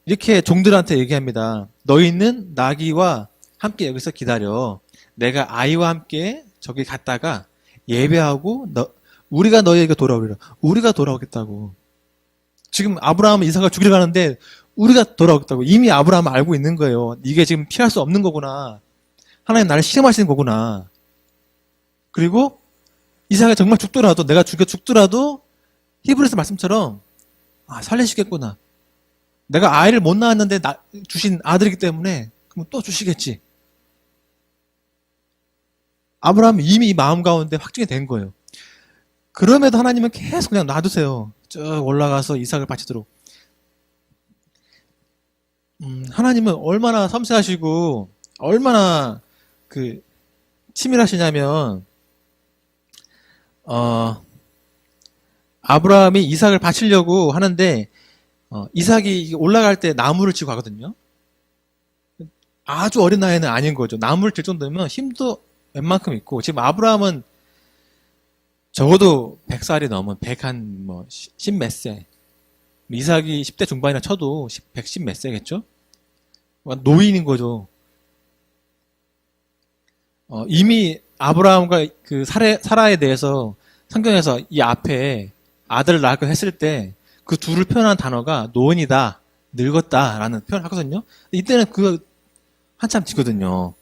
이렇게 종들한테 얘기합니다. 너희는 나귀와 함께 여기서 기다려. 내가 아이와 함께 저기 갔다가 예배하고 우리가 너희에게 돌아오리라. 우리가 돌아오겠다고. 지금 아브라함은 이삭을 죽이러 가는데 우리가 돌아오겠다고. 이미 아브라함은 알고 있는 거예요. 이게 지금 피할 수 없는 거구나. 하나님 나를 시험하시는 거구나. 그리고 이삭이 정말 죽더라도, 내가 죽더라도 히브리서 말씀처럼 살리시겠구나. 내가 아이를 못 낳았는데 주신 아들이기 때문에 그럼 또 주시겠지. 아브라함이 이미 이 마음 가운데 확증이 된 거예요. 그럼에도 하나님은 계속 그냥 놔두세요. 쭉 올라가서 이삭을 바치도록. 하나님은 얼마나 섬세하시고 얼마나 그 치밀하시냐면 아브라함이 이삭을 바치려고 하는데 이삭이 올라갈 때 나무를 치고 가거든요. 아주 어린 나이는 아닌 거죠. 나무를 들 정도면 힘도 웬만큼 있고 지금 아브라함은 적어도 100살이 넘은 100한 뭐 10 몇 세. 이삭이 10대 중반이나 쳐도 110 몇 세겠죠? 노인인 거죠. 이미 아브라함과 그 사라에 대해서 성경에서 이 앞에 아들을 낳고 했을 때 그 둘을 표현한 단어가 노인이다, 늙었다라는 표현을 하거든요. 이때는 그 한참 지거든요.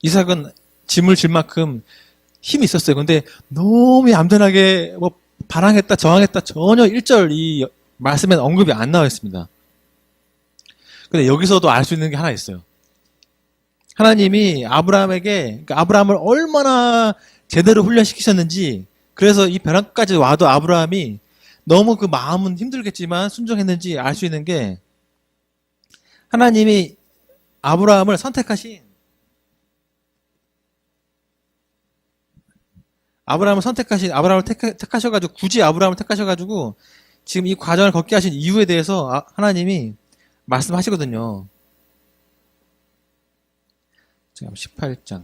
이삭은 짐을 질 만큼 힘이 있었어요. 근데 너무 얌전하게 뭐 반항했다, 저항했다 전혀 1절 이 말씀에 언급이 안 나와 있습니다. 근데 여기서도 알 수 있는 게 하나 있어요. 하나님이 아브라함에게, 그러니까 아브라함을 얼마나 제대로 훈련시키셨는지, 그래서 이 벼랑까지 와도 아브라함이 너무 그 마음은 힘들겠지만 순종했는지 알 수 있는 게, 하나님이 아브라함을 선택하신, 아브라함을 택하셔가지고, 굳이 아브라함을 택하셔가지고, 지금 이 과정을 걷게 하신 이유에 대해서 하나님이 말씀하시거든요. 지금 18장.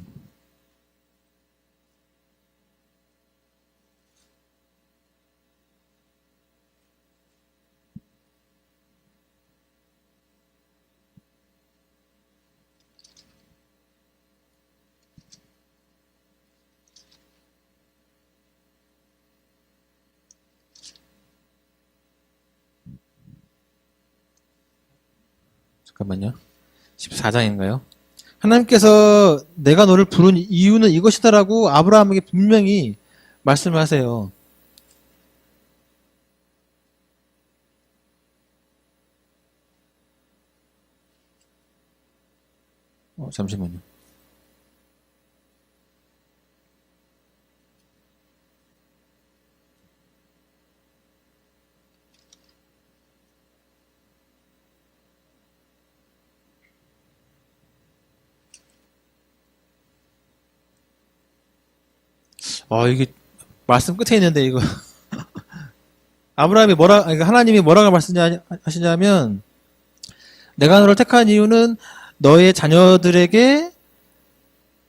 잠깐만요. 14장인가요? 하나님께서 내가 너를 부른 이유는 이것이다라고 아브라함에게 분명히 말씀하세요. 잠시만요. 이게 말씀 끝에 있는데 이거 하나님이 뭐라고 말씀하시냐면 내가 너를 택한 이유는 너의 자녀들에게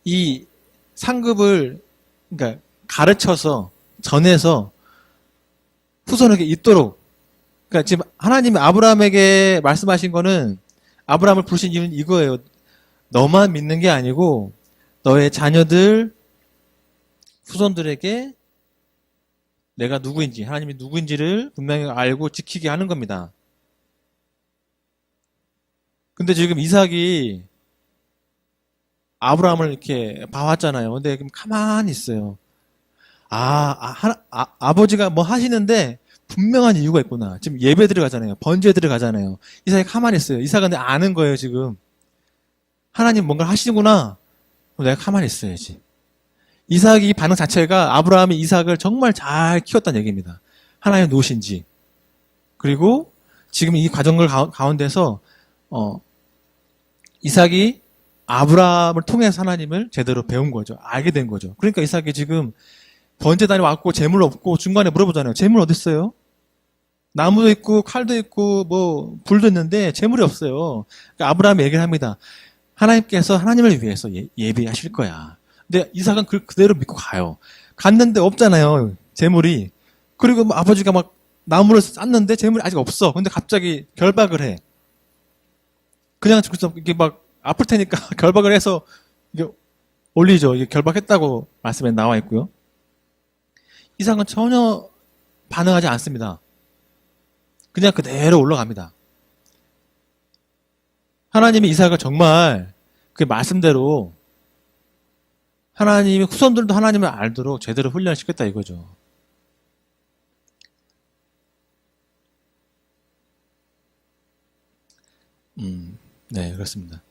이 상급을 그러니까 가르쳐서 전해서 후손에게 있도록 그러니까 지금 하나님이 아브라함에게 말씀하신 거는 아브라함을 부르신 이유는 이거예요. 너만 믿는 게 아니고 너의 자녀들 후손들에게 내가 누구인지 하나님이 누구인지를 분명히 알고 지키게 하는 겁니다. 근데 지금 이삭이 아브라함을 이렇게 봐왔잖아요. 근데 지금 가만히 있어요. 아버지가 뭐 하시는데 분명한 이유가 있구나. 지금 예배 들어가잖아요. 번제 들어가잖아요. 이삭이 가만히 있어요. 이삭은 근데 아는 거예요, 지금. 하나님 뭔가 하시는구나. 그럼 내가 가만히 있어야지. 이삭이 반응 자체가 아브라함이 이삭을 정말 잘 키웠다는 얘기입니다. 하나님 놓으신지. 그리고 지금 이 과정을 가운데서 이삭이 아브라함을 통해서 하나님을 제대로 배운 거죠. 알게 된 거죠. 그러니까 이삭이 지금 번제단에 왔고 재물 없고 중간에 물어보잖아요. 재물 어디 있어요? 나무도 있고 칼도 있고 뭐 불도 있는데 재물이 없어요. 그러니까 아브라함이 얘기를 합니다. 하나님께서 하나님을 위해서 예비하실 거야. 근데 이삭은 그대로 믿고 가요. 갔는데 없잖아요. 재물이. 그리고 뭐 아버지가 막 나무를 쌌는데 재물이 아직 없어. 근데 갑자기 결박을 해. 그냥 그래서 이게 막 아플 테니까 결박을 해서 이게 올리죠. 이게 결박했다고 말씀에 나와 있고요. 이삭은 전혀 반응하지 않습니다. 그냥 그대로 올라갑니다. 하나님이 이삭을 정말 그 말씀대로 하나님이 후손들도 하나님을 알도록 제대로 훈련시켰다 이거죠. 네, 그렇습니다.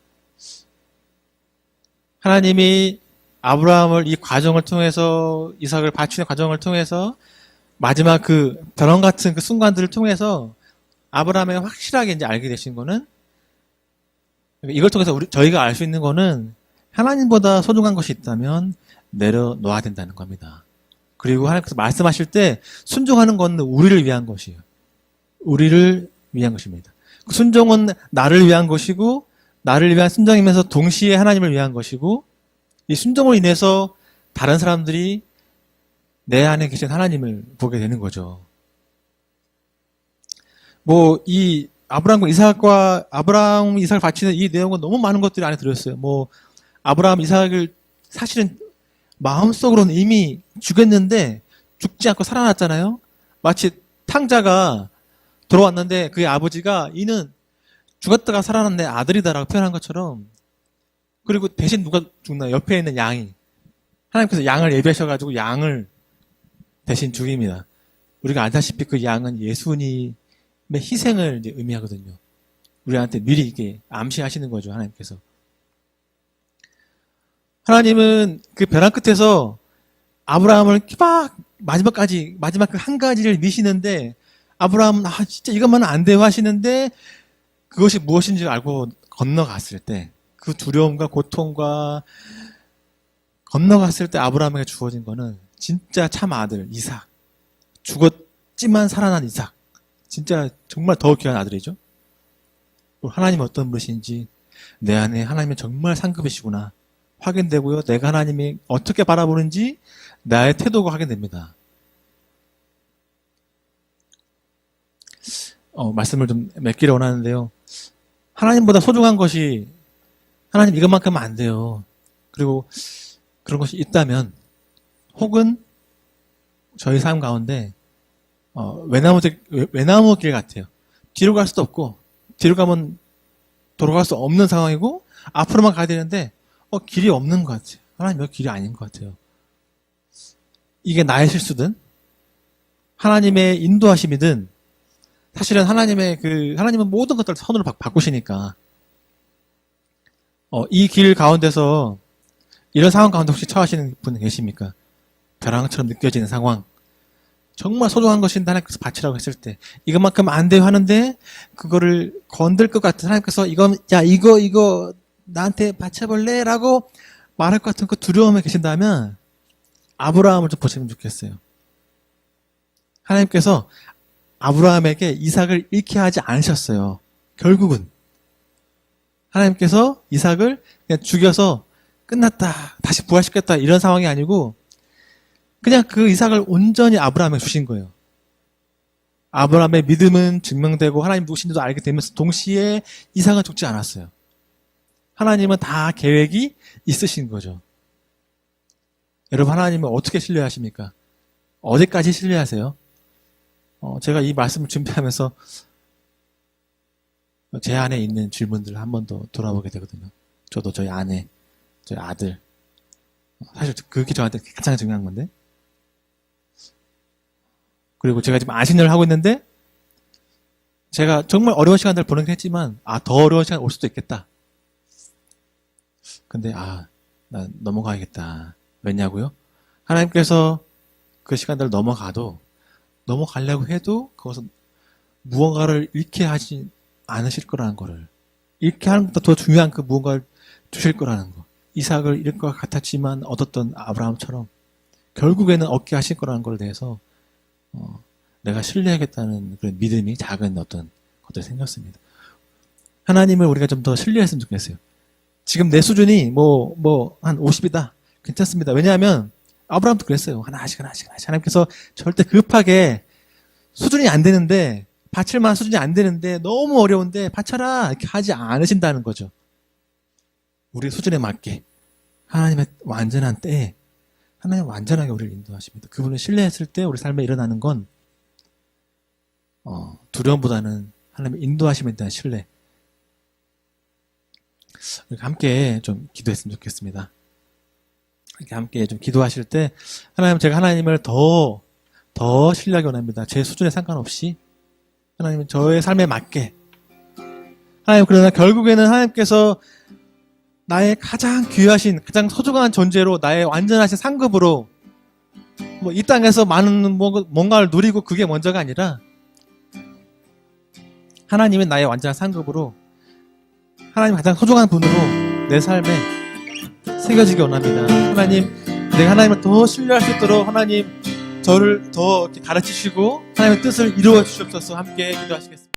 하나님이 아브라함을 이 과정을 통해서 이삭을 바치는 과정을 통해서 마지막 그 변화 같은 그 순간들을 통해서 아브라함이 확실하게 이제 알게 되신 거는 이걸 통해서 저희가 알 수 있는 거는 하나님보다 소중한 것이 있다면 내려놓아야 된다는 겁니다. 그리고 하나님께서 말씀하실 때 순종하는 건 우리를 위한 것이에요. 우리를 위한 것입니다. 그 순종은 나를 위한 것이고 나를 위한 순종이면서 동시에 하나님을 위한 것이고 이 순종을 인해서 다른 사람들이 내 안에 계신 하나님을 보게 되는 거죠. 뭐 이 아브라함 이삭을 바치는 이 내용은 너무 많은 것들이 안에 들어있어요. 뭐 아브라함 이삭을 사실은 마음속으로는 이미 죽였는데 죽지 않고 살아났잖아요. 마치 탕자가 들어왔는데 그의 아버지가 이는 죽었다가 살아난 내 아들이다라고 표현한 것처럼 그리고 대신 누가 죽나 옆에 있는 양이 하나님께서 양을 예비하셔가지고 양을 대신 죽입니다. 우리가 알다시피 그 양은 예수님의 희생을 이제 의미하거든요. 우리한테 미리 이렇게 암시하시는 거죠, 하나님께서. 하나님은 그 벼랑 끝에서 아브라함을 막 마지막 그 한 가지를 미시는데 아브라함은 진짜 이것만은 안 돼요 하시는데 그것이 무엇인지 알고 건너갔을 때 그 두려움과 고통과 건너갔을 때 아브라함에게 주어진 거는 진짜 참 아들 이삭. 죽었지만 살아난 이삭. 진짜 정말 더 귀한 아들이죠. 하나님은 어떤 분이신지 내 안에 하나님은 정말 상급이시구나 확인되고요. 내가 하나님이 어떻게 바라보는지 나의 태도가 확인됩니다. 말씀을 좀 맺기를 원하는데요. 하나님보다 소중한 것이 하나님 이것만큼은 안 돼요. 그리고 그런 것이 있다면 혹은 저희 삶 가운데 외나무 길 같아요. 뒤로 갈 수도 없고 뒤로 가면 돌아갈 수 없는 상황이고 앞으로만 가야 되는데 길이 없는 것 같아요. 하나님 여기 길이 아닌 것 같아요. 이게 나의 실수든 하나님의 인도하심이든 사실은 하나님은 모든 것들을 선으로 바꾸시니까 이 길 가운데서 이런 상황 가운데 혹시 처하시는 분 계십니까? 벼랑처럼 느껴지는 상황. 정말 소중한 것인데 하나님께서 바치라고 했을 때 이것만큼 안 돼요 하는데 그거를 건들 것 같은 하나님께서 이거 나한테 바쳐볼래? 라고 말할 것 같은 그 두려움에 계신다면 아브라함을 좀 보시면 좋겠어요. 하나님께서 아브라함에게 이삭을 잃게 하지 않으셨어요. 결국은 하나님께서 이삭을 그냥 죽여서 끝났다 다시 부활시켰다 이런 상황이 아니고 그냥 그 이삭을 온전히 아브라함에게 주신 거예요. 아브라함의 믿음은 증명되고 하나님 누구신지도 알게 되면서 동시에 이삭은 죽지 않았어요. 하나님은 다 계획이 있으신 거죠. 여러분 하나님은 어떻게 신뢰하십니까? 어디까지 신뢰하세요? 제가 이 말씀을 준비하면서 제 안에 있는 질문들을 한 번 더 돌아보게 되거든요. 저도 저희 아내, 저희 아들 사실 그게 저한테 가장 중요한 건데 그리고 제가 지금 안신년을 하고 있는데 제가 정말 어려운 시간들을 보내긴 했지만 더 어려운 시간 올 수도 있겠다. 근데 나 넘어가야겠다. 왜냐고요? 하나님께서 그 시간들을 넘어가려고 해도 그것은 무언가를 잃게 하지 않으실 거라는 거를 잃게 하는 것보다 더 중요한 그 무언가를 주실 거라는 거. 이삭을 잃을 것 같았지만 얻었던 아브라함처럼 결국에는 얻게 하실 거라는 걸 대해서 내가 신뢰하겠다는 그런 믿음이 작은 어떤 것들이 생겼습니다. 하나님을 우리가 좀 더 신뢰했으면 좋겠어요. 지금 내 수준이 한 50이다. 괜찮습니다. 왜냐하면 아브라함도 그랬어요. 하나씩. 하나님께서 절대 급하게 수준이 안 되는데 바칠 만한 수준이 안 되는데 너무 어려운데 바쳐라 이렇게 하지 않으신다는 거죠. 우리 수준에 맞게 하나님의 완전한 때에 하나님 완전하게 우리를 인도하십니다. 그분을 신뢰했을 때 우리 삶에 일어나는 건 두려움보다는 하나님의 인도하심에 대한 신뢰. 함께 좀 기도했으면 좋겠습니다. 이렇게 함께 좀 기도하실 때 제가 하나님을 더 신뢰하기 원합니다. 제 수준에 상관없이 하나님은 저의 삶에 맞게 하나님 그러나 결국에는 하나님께서 나의 가장 귀하신, 가장 소중한 존재로, 나의 완전하신 상급으로 뭐 이 땅에서 많은 뭔가를 누리고 그게 먼저가 아니라 하나님은 나의 완전한 상급으로, 하나님 가장 소중한 분으로 내 삶에 새겨지기 원합니다. 하나님, 내가 하나님을 더 신뢰할 수 있도록 하나님 저를 더 이렇게 가르치시고 하나님의 뜻을 이루어 주시옵소서. 함께 기도하시겠습니다.